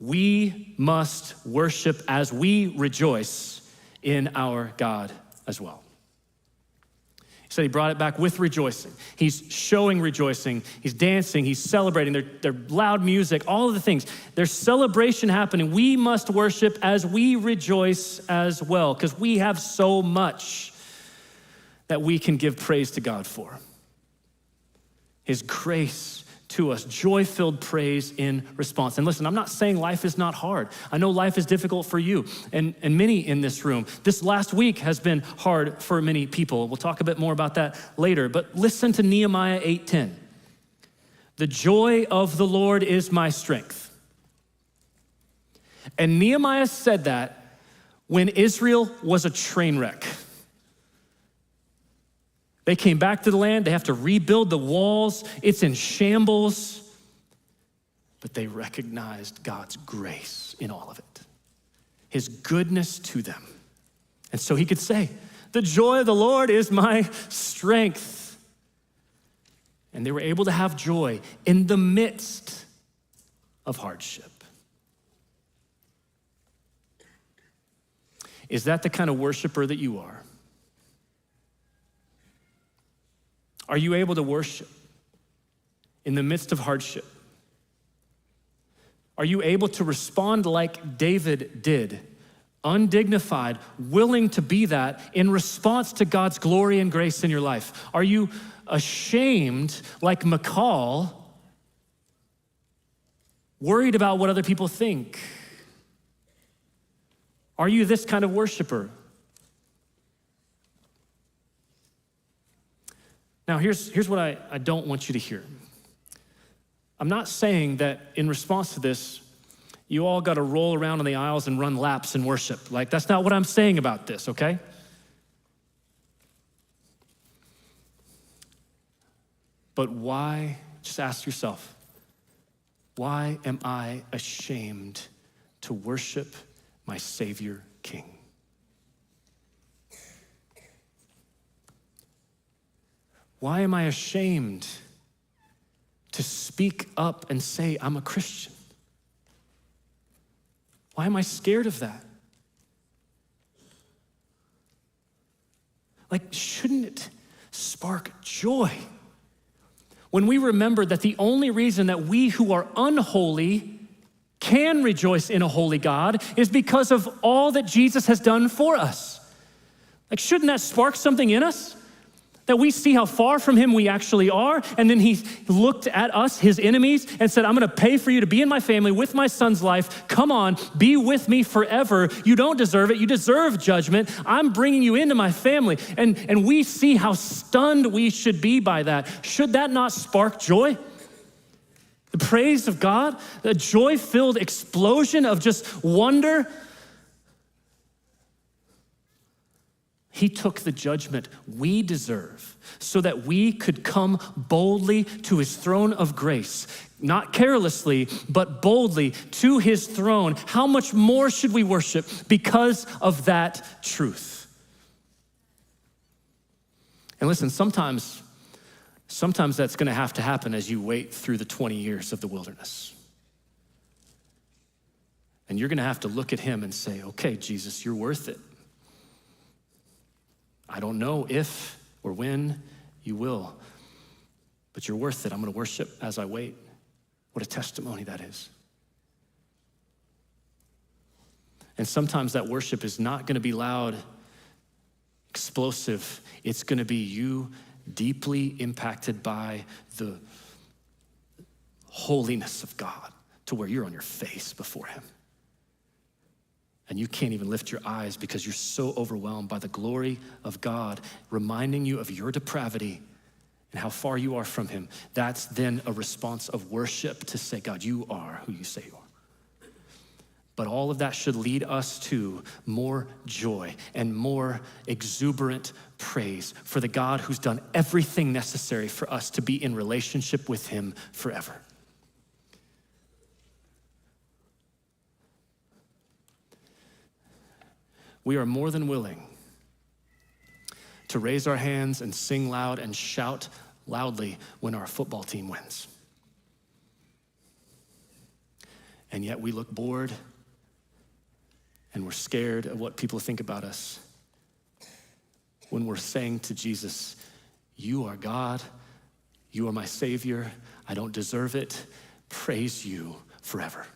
we must worship as we rejoice in our God as well. He said he brought it back with rejoicing. He's showing rejoicing. He's dancing. He's celebrating. They're loud music, all of the things. There's celebration happening. We must worship as we rejoice as well, because we have so much that we can give praise to God for. His grace to us, joy-filled praise in response. And listen, I'm not saying life is not hard. I know life is difficult for you and many in this room. This last week has been hard for many people. We'll talk a bit more about that later, but listen to Nehemiah 8:10. The joy of the Lord is my strength. And Nehemiah said that when Israel was a train wreck. They came back to the land. They have to rebuild the walls. It's in shambles. But they recognized God's grace in all of it, his goodness to them. And so he could say, the joy of the Lord is my strength. And they were able to have joy in the midst of hardship. Is that the kind of worshiper that you are? Are you able to worship in the midst of hardship? Are you able to respond like David did, undignified, willing to be that in response to God's glory and grace in your life? Are you ashamed like Michal, worried about what other people think? Are you this kind of worshiper? Now, here's what I don't want you to hear. I'm not saying that in response to this, you all got to roll around in the aisles and run laps and worship. Like, that's not what I'm saying about this, okay? But why, just ask yourself, why am I ashamed to worship my Savior King? Why am I ashamed to speak up and say I'm a Christian? Why am I scared of that? Like, shouldn't it spark joy when we remember that the only reason that we who are unholy can rejoice in a holy God is because of all that Jesus has done for us? Like, shouldn't that spark something in us? That we see how far from him we actually are, and then he looked at us, his enemies, and said, I'm gonna pay for you to be in my family with my son's life. Come on, be with me forever. You don't deserve it, you deserve judgment. I'm bringing you into my family. And we see how stunned we should be by that. Should that not spark joy? The praise of God, a joy-filled explosion of just wonder. He took the judgment we deserve so that we could come boldly to his throne of grace, not carelessly, but boldly to his throne. How much more should we worship because of that truth? And listen, sometimes that's gonna have to happen as you wait through the 20 years of the wilderness. And you're gonna have to look at him and say, okay, Jesus, you're worth it. I don't know if or when you will, but you're worth it. I'm gonna worship as I wait. What a testimony that is. And sometimes that worship is not gonna be loud, explosive. It's gonna be you deeply impacted by the holiness of God to where you're on your face before him. And you can't even lift your eyes because you're so overwhelmed by the glory of God, reminding you of your depravity and how far you are from him. That's then a response of worship to say, God, you are who you say you are. But all of that should lead us to more joy and more exuberant praise for the God who's done everything necessary for us to be in relationship with him forever. We are more than willing to raise our hands and sing loud and shout loudly when our football team wins. and yet we look bored and we're scared of what people think about us. When we're saying to Jesus, you are God, you are my Savior, I don't deserve it, praise you forever.